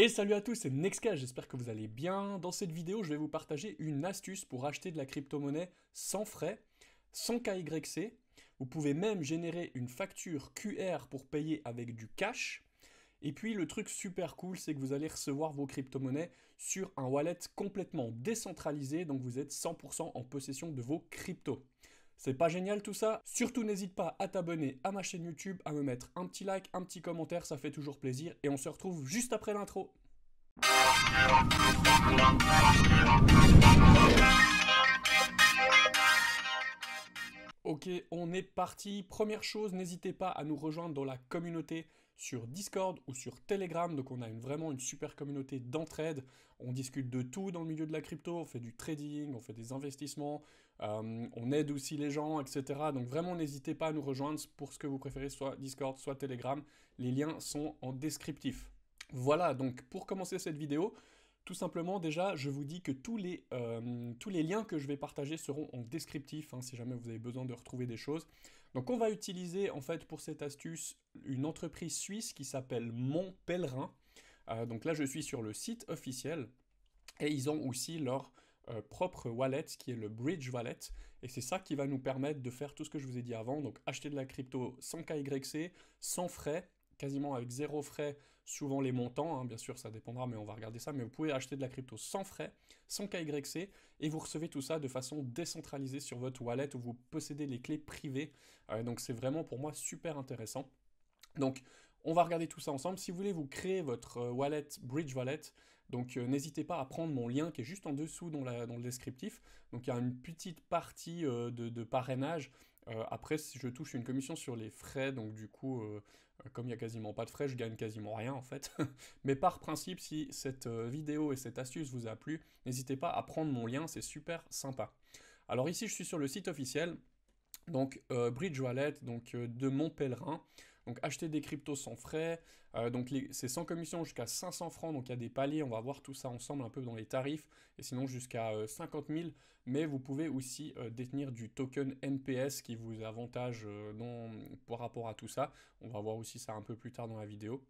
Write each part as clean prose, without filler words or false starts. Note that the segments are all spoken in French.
Et salut à tous, c'est Nexka, j'espère que vous allez bien. Dans cette vidéo, je vais vous partager une astuce pour acheter de la crypto-monnaie sans frais, sans KYC. Vous pouvez même générer une facture QR pour payer avec du cash. Et puis le truc super cool, c'est que vous allez recevoir vos crypto-monnaies sur un wallet complètement décentralisé, donc vous êtes 100% en possession de vos cryptos. C'est pas génial tout ça? Surtout n'hésite pas à t'abonner à ma chaîne YouTube, à me mettre un petit like, un petit commentaire, ça fait toujours plaisir. Et on se retrouve juste après l'intro. Ok, on est parti. Première chose, n'hésitez pas à nous rejoindre dans la communauté sur Discord ou sur Telegram. Donc on a vraiment une super communauté d'entraide. On discute de tout dans le milieu de la crypto. On fait du trading, on fait des investissements, on aide aussi les gens, etc. Donc vraiment n'hésitez pas à nous rejoindre pour ce que vous préférez, soit Discord, soit Telegram. Les liens sont en descriptif. Voilà, donc pour commencer cette vidéo, tout simplement, déjà, je vous dis que tous les liens que je vais partager seront en descriptif, hein, si jamais vous avez besoin de retrouver des choses. Donc, on va utiliser, en fait, pour cette astuce, une entreprise suisse qui s'appelle Mon Pèlerin. Donc là, je suis sur le site officiel et ils ont aussi leur propre wallet qui est le Bridge Wallet. Et c'est ça qui va nous permettre de faire tout ce que je vous ai dit avant. Donc, acheter de la crypto sans KYC, sans frais, quasiment avec zéro frais, suivant les montants, hein, bien sûr ça dépendra, mais on va regarder ça, mais vous pouvez acheter de la crypto sans frais, sans KYC, et vous recevez tout ça de façon décentralisée sur votre wallet où vous possédez les clés privées, donc c'est vraiment pour moi super intéressant. Donc, on va regarder tout ça ensemble. Si vous voulez vous créer votre wallet, Bridge Wallet, donc n'hésitez pas à prendre mon lien qui est juste en dessous dans le descriptif. Donc, il y a une petite partie de parrainage. Après, si je touche une commission sur les frais, donc du coup, comme il n'y a quasiment pas de frais, je gagne quasiment rien en fait. Mais par principe, si cette vidéo et cette astuce vous a plu, n'hésitez pas à prendre mon lien, c'est super sympa. Alors ici, je suis sur le site officiel. Donc Bridge Wallet, donc de Mon Pèlerin. Donc acheter des cryptos sans frais, donc c'est sans commission jusqu'à 500 francs, donc il y a des paliers, on va voir tout ça ensemble un peu dans les tarifs, et sinon jusqu'à 50 000, mais vous pouvez aussi détenir du token NPS qui vous avantage par rapport à tout ça, on va voir aussi ça un peu plus tard dans la vidéo.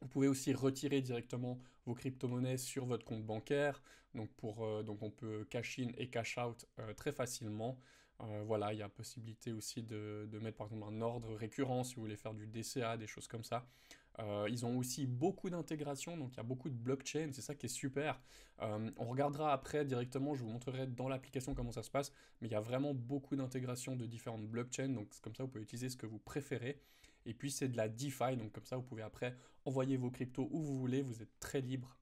Vous pouvez aussi retirer directement vos crypto-monnaies sur votre compte bancaire. Donc on peut cash in et cash out très facilement. Voilà, il y a possibilité aussi de mettre par exemple un ordre récurrent si vous voulez faire du DCA, des choses comme ça. Ils ont aussi beaucoup d'intégration, donc il y a beaucoup de blockchain, c'est ça qui est super. On regardera après directement, je vous montrerai dans l'application comment ça se passe, mais il y a vraiment beaucoup d'intégration de différentes blockchains, donc comme ça vous pouvez utiliser ce que vous préférez. Et puis c'est de la DeFi, donc comme ça vous pouvez après envoyer vos cryptos où vous voulez, vous êtes très libre.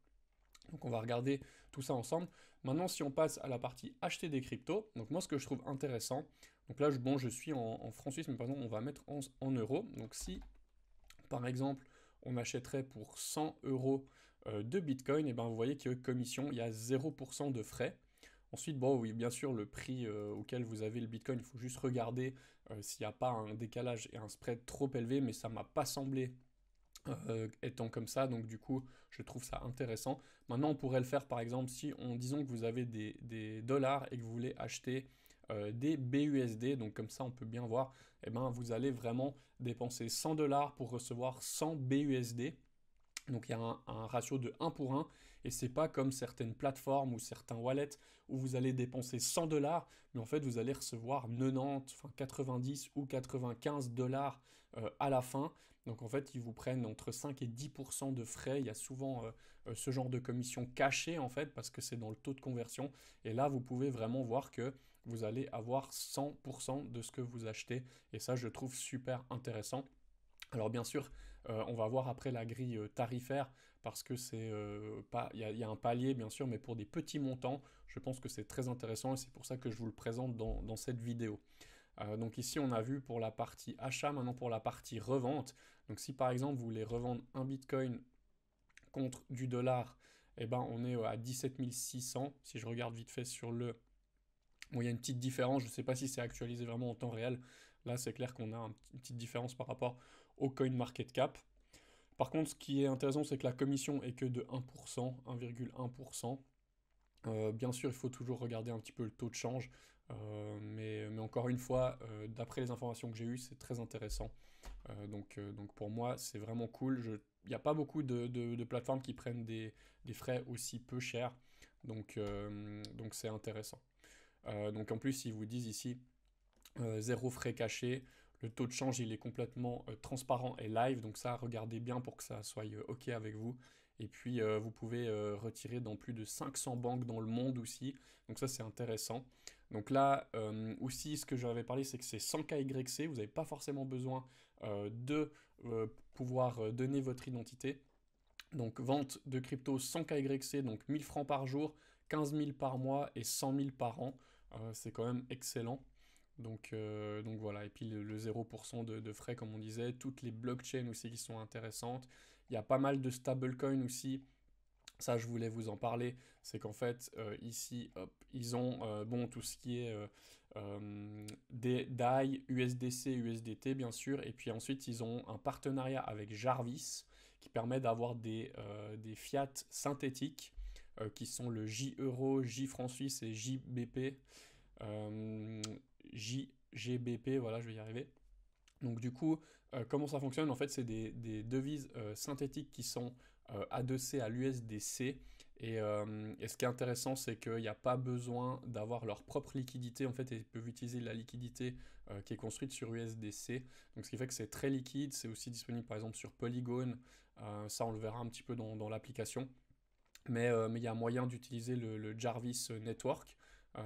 Donc on va regarder tout ça ensemble. Maintenant si on passe à la partie acheter des cryptos, donc moi ce que je trouve intéressant, donc là bon je suis en francs suisses, mais par exemple on va mettre en euros. Donc si par exemple on achèterait pour 100 euros de Bitcoin, et ben vous voyez qu'il y a commission, il y a 0% de frais. Ensuite, bon, oui, bien sûr, le prix auquel vous avez le Bitcoin, il faut juste regarder s'il n'y a pas un décalage et un spread trop élevé, mais ça m'a pas semblé étant comme ça, donc du coup, je trouve ça intéressant. Maintenant, on pourrait le faire, par exemple, si on disons que vous avez des dollars et que vous voulez acheter des BUSD, donc comme ça, on peut bien voir, et ben, vous allez vraiment dépenser 100 dollars pour recevoir 100 BUSD. Donc il y a un ratio de 1 pour 1 et c'est pas comme certaines plateformes ou certains wallets où vous allez dépenser 100 dollars, mais en fait vous allez recevoir 90, enfin 90 ou 95 dollars à la fin. Donc en fait ils vous prennent entre 5 et 10% de frais. Il y a souvent ce genre de commission cachée en fait parce que c'est dans le taux de conversion. Et là vous pouvez vraiment voir que vous allez avoir 100% de ce que vous achetez. Et ça je trouve super intéressant. Alors bien sûr, on va voir après la grille tarifaire parce que c'est pas, il y a un palier bien sûr, mais pour des petits montants, je pense que c'est très intéressant et c'est pour ça que je vous le présente dans cette vidéo. Donc ici on a vu pour la partie achat, maintenant pour la partie revente. Donc si par exemple vous voulez revendre un Bitcoin contre du dollar, eh ben on est à 17 600. Si je regarde vite fait sur le... Bon, il y a une petite différence, je ne sais pas si c'est actualisé vraiment en temps réel. Là c'est clair qu'on a une petite différence par rapport au coin market cap. Par contre, ce qui est intéressant, c'est que la commission est que de 1%, 1,1%. Bien sûr, il faut toujours regarder un petit peu le taux de change, mais encore une fois, d'après les informations que j'ai eues, c'est très intéressant. Donc pour moi, c'est vraiment cool. n'y a pas beaucoup de plateformes qui prennent des frais aussi peu chers. Donc c'est intéressant. Donc en plus, ils vous disent ici zéro frais cachés. Le taux de change, il est complètement transparent et live. Donc ça, regardez bien pour que ça soit OK avec vous. Et puis, vous pouvez retirer dans plus de 500 banques dans le monde aussi. Donc ça, c'est intéressant. Donc là, aussi, ce que j'avais parlé, c'est que c'est 100 KYC. Vous n'avez pas forcément besoin de pouvoir donner votre identité. Donc vente de crypto 100 KYC, donc 1000 francs par jour, 15 000 par mois et 100 000 par an. C'est quand même excellent. Donc voilà, et puis le 0% de frais comme on disait, toutes les blockchains aussi qui sont intéressantes. Il y a pas mal de stablecoins aussi, ça je voulais vous en parler, c'est qu'en fait ici hop, ils ont bon, tout ce qui est des DAI, USDC, USDT bien sûr, et puis ensuite ils ont un partenariat avec Jarvis qui permet d'avoir des fiat synthétiques qui sont le J-Euro, J-Franc Suisse et JBP. euh, JGBP, voilà, je vais y arriver. Donc du coup, comment ça fonctionne? En fait, c'est des devises synthétiques qui sont adossées à l'USDC. Et ce qui est intéressant, c'est qu'il n'y a pas besoin d'avoir leur propre liquidité. En fait, ils peuvent utiliser la liquidité qui est construite sur USDC. Donc ce qui fait que c'est très liquide. C'est aussi disponible par exemple sur Polygon. Ça, on le verra un petit peu dans l'application. Mais il y a moyen d'utiliser le Jarvis Network.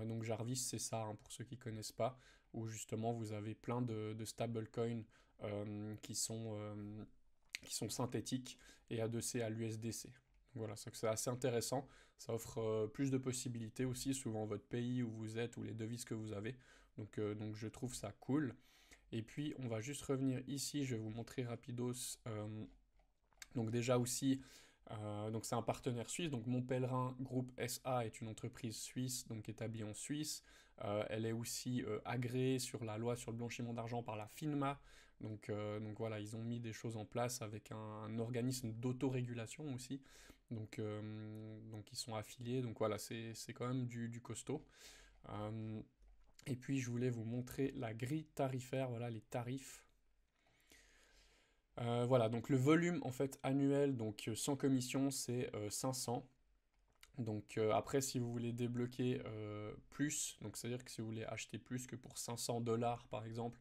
Donc Jarvis, c'est ça, hein, pour ceux qui ne connaissent pas, où justement vous avez plein de stablecoins qui sont synthétiques et adossés à l'USDC. Voilà, c'est assez intéressant. Ça offre plus de possibilités aussi, suivant votre pays où vous êtes ou les devises que vous avez. Donc je trouve ça cool. Et puis on va juste revenir ici, je vais vous montrer rapidos. Donc déjà aussi, donc c'est un partenaire suisse. Donc Mon Pèlerin Groupe SA est une entreprise suisse, donc établie en Suisse. Elle est aussi agréée sur la loi sur le blanchiment d'argent par la FINMA. Donc voilà, ils ont mis des choses en place avec un organisme d'autorégulation aussi. Donc ils sont affiliés. Donc voilà, c'est quand même du costaud. Euh, et puis je voulais vous montrer la grille tarifaire, voilà les tarifs. Voilà, donc le volume en fait annuel, donc sans commission, c'est 500. Donc après, si vous voulez débloquer plus, donc c'est-à-dire que si vous voulez acheter plus que pour 500 dollars par exemple,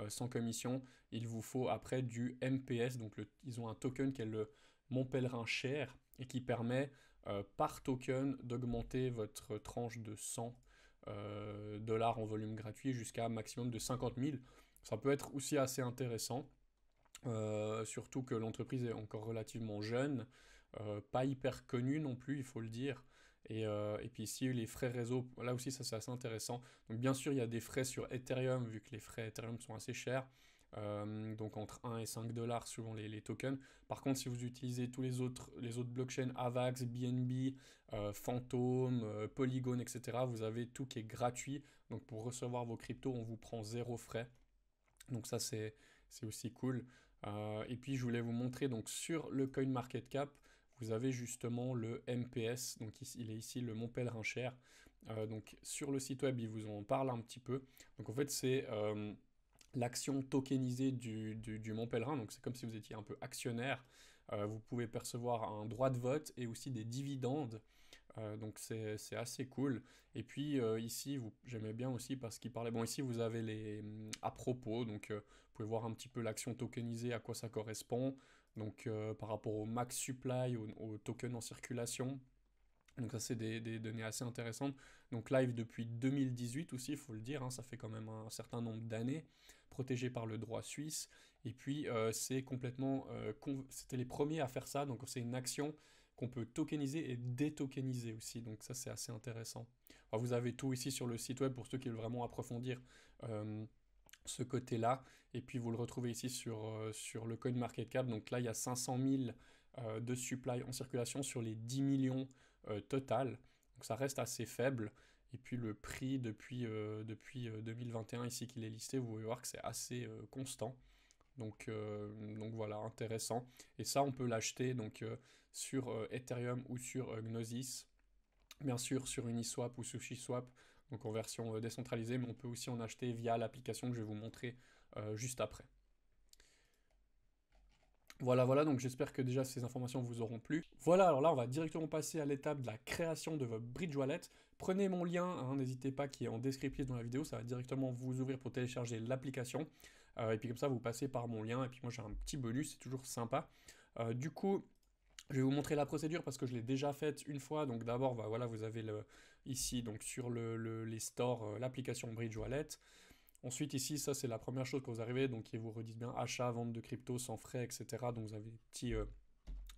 sans commission, il vous faut après du MPS. Donc ils ont un token qui est le Mon Pèlerin Cher et qui permet par token d'augmenter votre tranche de 100 dollars en volume gratuit jusqu'à un maximum de 50 000. Ça peut être aussi assez intéressant. Surtout que l'entreprise est encore relativement jeune, pas hyper connue non plus, il faut le dire. Et puis ici, les frais réseau, là aussi, ça c'est assez intéressant. Donc bien sûr, il y a des frais sur Ethereum, vu que les frais Ethereum sont assez chers. Donc entre 1 et 5 dollars suivant les tokens. Par contre, si vous utilisez tous les autres blockchains, Avax, BNB, Phantom, Polygon, etc., vous avez tout qui est gratuit. Donc pour recevoir vos cryptos, on vous prend zéro frais. Donc ça, c'est aussi cool. Et puis je voulais vous montrer donc sur le CoinMarketCap, vous avez justement le MPS, donc il est ici le Mon Pèlerin Cher. Donc sur le site web, il vous en parle un petit peu. Donc en fait, c'est l'action tokenisée du Mon Pèlerin. Donc c'est comme si vous étiez un peu actionnaire. Vous pouvez percevoir un droit de vote et aussi des dividendes. Donc c'est assez cool. Et puis ici, j'aimais bien aussi parce qu'il parlait. Bon, ici vous avez les à propos, donc vous pouvez voir un petit peu l'action tokenisée, à quoi ça correspond. Donc par rapport au max supply, au token en circulation. Donc ça c'est des données assez intéressantes. Donc live depuis 2018 aussi, il faut le dire, hein, ça fait quand même un certain nombre d'années, protégé par le droit suisse. Et puis c'est complètement, c'était les premiers à faire ça, donc c'est une action qu'on peut tokeniser et détokeniser aussi. Donc ça c'est assez intéressant. Alors, vous avez tout ici sur le site web pour ceux qui veulent vraiment approfondir euh, ce côté-là. Et puis vous le retrouvez ici sur le CoinMarketCap. Donc là il y a 500 000 de supply en circulation sur les 10 millions total. Donc ça reste assez faible. Et puis le prix depuis 2021 ici qu'il est listé, vous pouvez voir que c'est assez constant. Donc voilà, intéressant. Et ça, on peut l'acheter donc sur Ethereum ou sur Gnosis. Bien sûr, sur Uniswap ou SushiSwap, donc en version décentralisée, mais on peut aussi en acheter via l'application que je vais vous montrer juste après. Voilà, donc j'espère que déjà ces informations vous auront plu. Voilà, alors là, on va directement passer à l'étape de la création de votre Bridge Wallet. Prenez mon lien, hein, n'hésitez pas, qui est en descriptif dans la vidéo, ça va directement vous ouvrir pour télécharger l'application. Et puis comme ça, vous passez par mon lien, et puis moi j'ai un petit bonus, c'est toujours sympa. Du coup, je vais vous montrer la procédure parce que je l'ai déjà faite une fois. Donc d'abord, bah, voilà, vous avez ici, donc sur les stores, l'application Bridge Wallet. Ensuite, ici, ça c'est la première chose quand vous arrivez, donc ils vous redisent bien achat, vente de crypto sans frais, etc. Donc vous avez des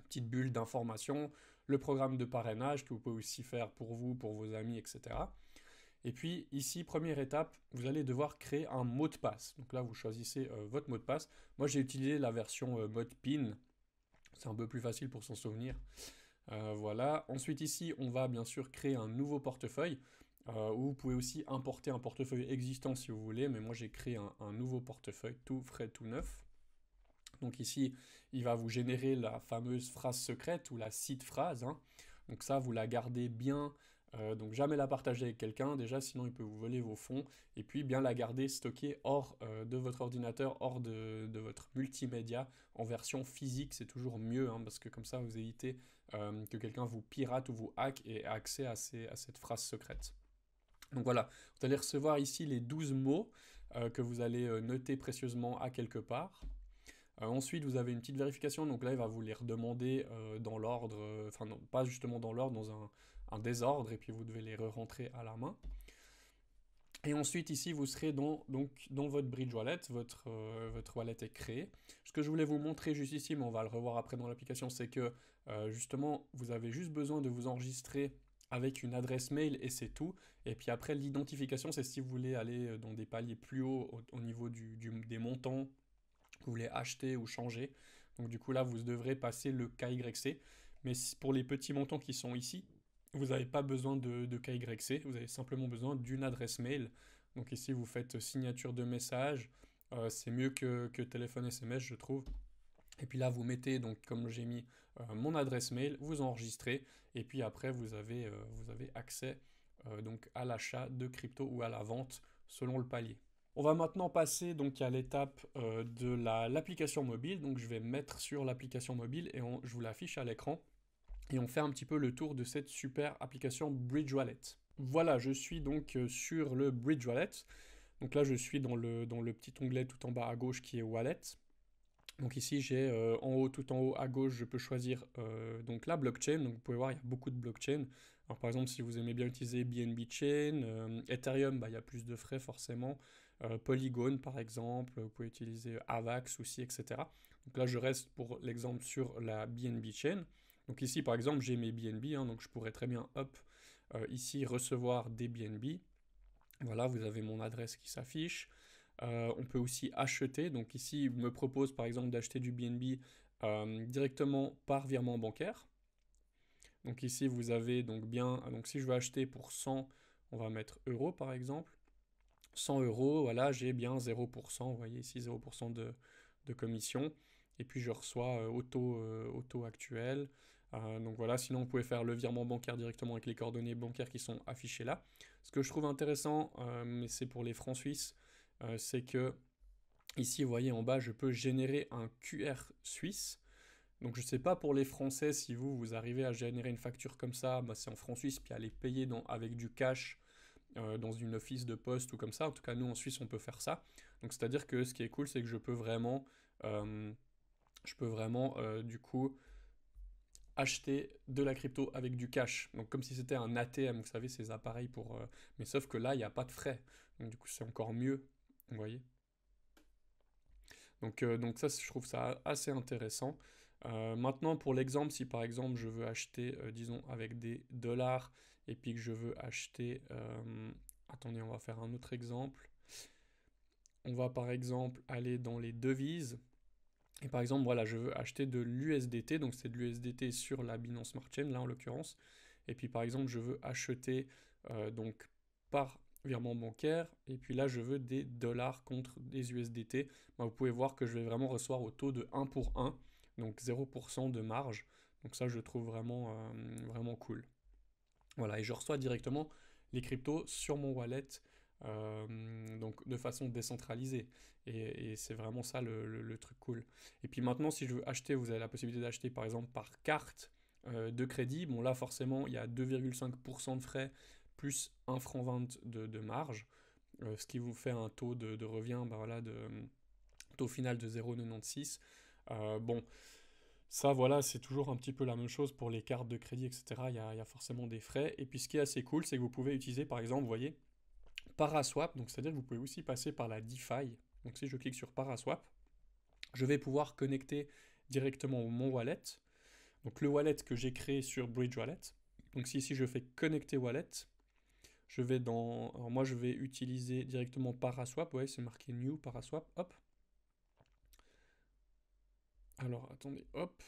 petites bulles d'information, le programme de parrainage que vous pouvez aussi faire pour vous, pour vos amis, etc. Et puis ici, première étape, vous allez devoir créer un mot de passe. Donc là, vous choisissez votre mot de passe. Moi, j'ai utilisé la version mode PIN. C'est un peu plus facile pour s'en souvenir. Voilà. Ensuite, ici, on va bien sûr créer un nouveau portefeuille. Ou vous pouvez aussi importer un portefeuille existant si vous voulez, mais moi j'ai créé un nouveau portefeuille tout frais, tout neuf. Donc ici, il va vous générer la fameuse phrase secrète ou la seed phrase, hein. Donc ça, vous la gardez bien, donc jamais la partager avec quelqu'un, déjà, sinon il peut vous voler vos fonds. Et puis bien la garder stockée hors de votre ordinateur, hors de votre multimédia, en version physique, c'est toujours mieux, hein, parce que comme ça, vous évitez que quelqu'un vous pirate ou vous hack et ait accès à cette phrase secrète. Donc voilà, vous allez recevoir ici les 12 mots que vous allez noter précieusement à quelque part. Ensuite, vous avez une petite vérification, donc là, il va vous les redemander dans l'ordre, enfin non, pas justement dans l'ordre, dans un désordre, et puis vous devez les re-rentrer à la main. Et ensuite, ici, vous serez donc, dans votre Bridge Wallet, votre wallet est créé. Ce que je voulais vous montrer juste ici, mais on va le revoir après dans l'application, c'est que justement, vous avez juste besoin de vous enregistrer avec une adresse mail et c'est tout. Et puis après, l'identification, c'est si vous voulez aller dans des paliers plus hauts au niveau des montants que vous voulez acheter ou changer. Donc du coup, là, vous devrez passer le KYC. Mais pour les petits montants qui sont ici, vous n'avez pas besoin de KYC, vous avez simplement besoin d'une adresse mail. Donc ici, vous faites signature de message. C'est mieux que téléphone SMS, je trouve. Et puis là, vous mettez, donc comme j'ai mis mon adresse mail, vous enregistrez. Et puis après, vous avez accès donc à l'achat de crypto ou à la vente selon le palier. On va maintenant passer donc à l'étape de l'application mobile. Donc je vais me mettre sur l'application mobile et je vous l'affiche à l'écran. Et on fait un petit peu le tour de cette super application Bridge Wallet. Voilà, je suis donc sur le Bridge Wallet. Donc là, je suis dans le petit onglet tout en bas à gauche qui est Wallet. Donc ici, j'ai tout en haut à gauche, je peux choisir donc la blockchain. Donc vous pouvez voir, il y a beaucoup de blockchains. Alors par exemple, si vous aimez bien utiliser BNB Chain, Ethereum, bah, il y a plus de frais forcément. Polygon par exemple, vous pouvez utiliser Avax aussi, etc. Donc là, je reste pour l'exemple sur la BNB Chain. Donc ici, par exemple, j'ai mes BNB, hein, donc je pourrais très bien, hop, ici, recevoir des BNB. Voilà, vous avez mon adresse qui s'affiche. On peut aussi acheter. Donc ici, il me propose par exemple d'acheter du BNB directement par virement bancaire. Donc ici, vous avez donc bien, donc si je veux acheter pour 100, on va mettre euros par exemple. 100 euros, voilà, j'ai bien 0%, vous voyez ici 0% de commission. Et puis je reçois auto actuel. Donc voilà, sinon vous pouvez faire le virement bancaire directement avec les coordonnées bancaires qui sont affichées là. Ce que je trouve intéressant, mais c'est pour les francs suisses, c'est que ici, vous voyez en bas, je peux générer un QR suisse. Donc je ne sais pas pour les Français, si vous arrivez à générer une facture comme ça, bah, c'est en francs suisses, puis à les payer avec du cash dans une office de poste ou comme ça. En tout cas, nous en Suisse, on peut faire ça. Donc c'est-à-dire que ce qui est cool, c'est que euh, du coup acheter de la crypto avec du cash. Donc comme si c'était un ATM, vous savez, ces appareils pour... Mais sauf que là, il n'y a pas de frais. Donc du coup, c'est encore mieux, vous voyez. Donc ça, je trouve ça assez intéressant. Maintenant, pour l'exemple, si par exemple je veux acheter, disons, avec des dollars, et puis que je veux acheter... attendez, on va faire un autre exemple. On va par exemple aller dans les devises. Et par exemple, voilà, je veux acheter de l'USDT, donc c'est de l'USDT sur la Binance Smart Chain, là en l'occurrence. Et puis par exemple, je veux acheter donc par virement bancaire, et puis là je veux des dollars contre des USDT. Bah, vous pouvez voir que je vais vraiment recevoir au taux de 1 pour 1, donc 0% de marge. Donc ça, je trouve vraiment cool. Voilà, et je reçois directement les cryptos sur mon wallet donc de façon décentralisée. Et c'est vraiment ça le truc cool. Et puis maintenant, si je veux acheter, vous avez la possibilité d'acheter par exemple par carte de crédit. Bon là, forcément, il y a 2,5% de frais plus 1 franc 20 de marge, ce qui vous fait un taux de revient, bah voilà, taux final de 0,96. Bon, ça, voilà, c'est toujours un petit peu la même chose pour les cartes de crédit, etc. Il y a forcément des frais. Et puis ce qui est assez cool, c'est que vous pouvez utiliser, par exemple, vous voyez, Paraswap. Donc c'est-à-dire que vous pouvez aussi passer par la DeFi. Donc si je clique sur Paraswap, je vais pouvoir connecter directement mon wallet. Donc le wallet que j'ai créé sur Bridge Wallet. Donc si ici je fais connecter wallet, je vais dans... Alors moi je vais utiliser directement Paraswap. Ouais, c'est marqué New Paraswap. Hop. Alors attendez, hop.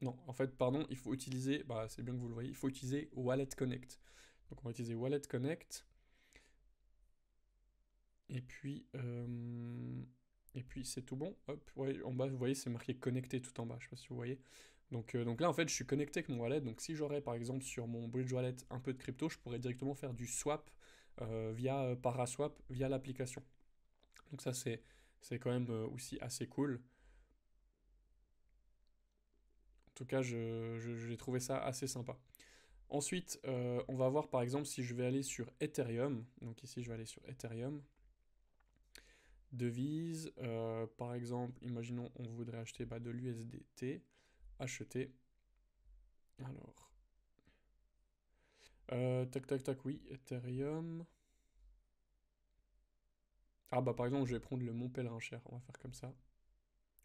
Non, en fait, pardon, il faut utiliser, bah c'est bien que vous le voyez, il faut utiliser Wallet Connect. Donc on va utiliser Wallet Connect. Et puis, c'est tout bon. Hop, ouais, en bas, vous voyez, c'est marqué connecté tout en bas. Je sais pas si vous voyez. Donc là, en fait, je suis connecté avec mon wallet. Donc si j'aurais, par exemple, sur mon Bridge Wallet un peu de crypto, je pourrais directement faire du swap via Paraswap, via l'application. Donc ça, c'est quand même aussi assez cool. En tout cas, j'ai trouvé ça assez sympa. Ensuite, on va voir par exemple si je vais aller sur Ethereum. Donc ici, je vais aller sur Ethereum. Devise, par exemple, imaginons on voudrait acheter de l'USDT. Acheter. Alors, tac tac tac, oui, Ethereum. Ah bah par exemple, je vais prendre le Mont Pèlerin cher. On va faire comme ça.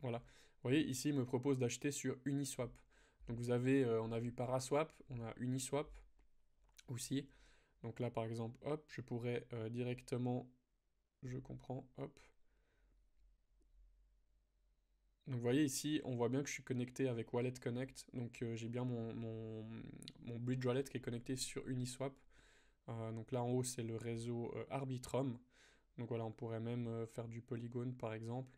Voilà. Vous voyez, ici, il me propose d'acheter sur Uniswap. Donc vous avez, on a vu Paraswap, on a Uniswap aussi. Donc là, par exemple, hop, je pourrais directement, je comprends, hop. Donc vous voyez ici, on voit bien que je suis connecté avec Wallet Connect. Donc j'ai bien mon Bridge Wallet qui est connecté sur Uniswap. Donc là en haut, c'est le réseau Arbitrum. Donc voilà, on pourrait même faire du Polygon par exemple.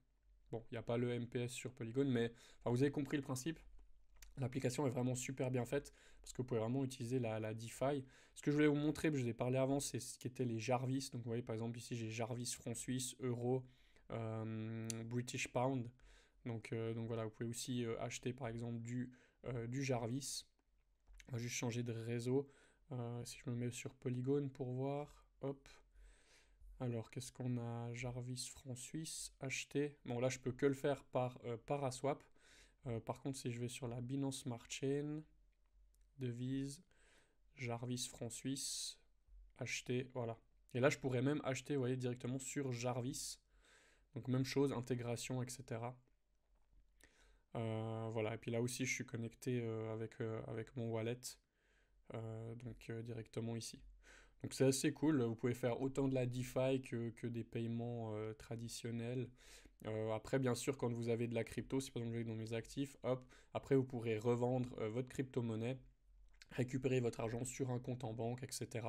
Bon, il n'y a pas le MPS sur Polygon, mais enfin, vous avez compris le principe. L'application est vraiment super bien faite parce que vous pouvez vraiment utiliser la DeFi. Ce que je voulais vous montrer, je vous ai parlé avant, c'est ce qui était les Jarvis. Donc vous voyez par exemple ici j'ai Jarvis franc suisse, euro, British pound. Donc voilà, vous pouvez aussi acheter par exemple du Jarvis. On va juste changer de réseau. Si je me mets sur Polygon pour voir, hop. Alors qu'est-ce qu'on a? Jarvis franc suisse, acheter. Bon là je peux que le faire par Paraswap. Par contre, si je vais sur la Binance Smart Chain, devise, Jarvis franc suisse, acheter, voilà. Et là, je pourrais même acheter, vous voyez, directement sur Jarvis. Donc même chose, intégration, etc. Voilà, et puis là aussi, je suis connecté avec mon wallet, directement ici. Donc c'est assez cool, vous pouvez faire autant de la DeFi que des paiements traditionnels. Après, bien sûr, quand vous avez de la crypto, si par exemple vous allez dans mes actifs, hop, après vous pourrez revendre votre crypto-monnaie, récupérer votre argent sur un compte en banque, etc.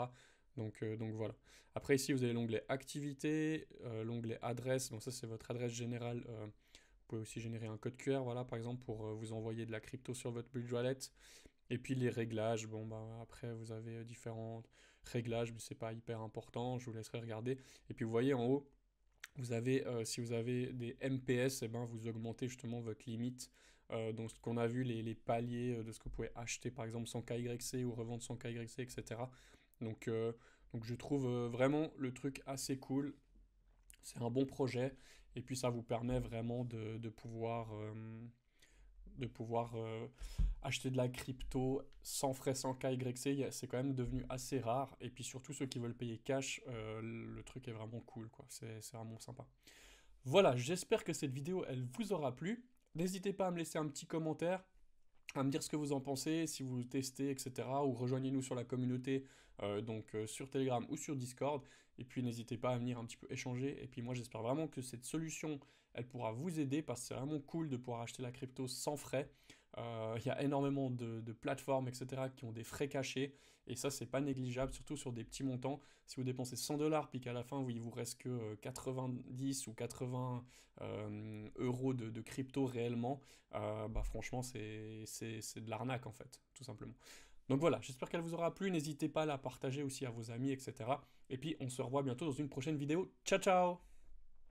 Donc voilà. Après ici, vous avez l'onglet activité, l'onglet adresse, donc ça c'est votre adresse générale. Vous pouvez aussi générer un code QR, voilà, par exemple, pour vous envoyer de la crypto sur votre Bridge Wallet. Et puis les réglages, bon bah après vous avez différents réglages, mais c'est pas hyper important, je vous laisserai regarder. Et puis vous voyez en haut, vous avez, si vous avez des MPS, eh ben, vous augmentez justement votre limite. Donc ce qu'on a vu, les paliers de ce que vous pouvez acheter par exemple sans KYC ou revendre sans KYC, etc. Donc, euh, donc je trouve vraiment le truc assez cool. C'est un bon projet. Et puis ça vous permet vraiment de pouvoir acheter de la crypto sans frais, sans KYC, c'est quand même devenu assez rare. Et puis surtout ceux qui veulent payer cash, le truc est vraiment cool, quoi. C'est vraiment sympa. Voilà, j'espère que cette vidéo, elle vous aura plu. N'hésitez pas à me laisser un petit commentaire, à me dire ce que vous en pensez, si vous testez, etc. Ou rejoignez-nous sur la communauté, sur Telegram ou sur Discord. Et puis n'hésitez pas à venir un petit peu échanger. Et puis moi j'espère vraiment que cette solution, elle pourra vous aider parce que c'est vraiment cool de pouvoir acheter la crypto sans frais. Il y a énormément de plateformes, etc., qui ont des frais cachés. Et ça, c'est pas négligeable, surtout sur des petits montants. Si vous dépensez 100 dollars, puis qu'à la fin, il vous reste que 90 ou 80 euros de crypto réellement, bah franchement, c'est de l'arnaque en fait, tout simplement. Donc voilà, j'espère qu'elle vous aura plu, n'hésitez pas à la partager aussi à vos amis, etc. Et puis on se revoit bientôt dans une prochaine vidéo. Ciao ciao!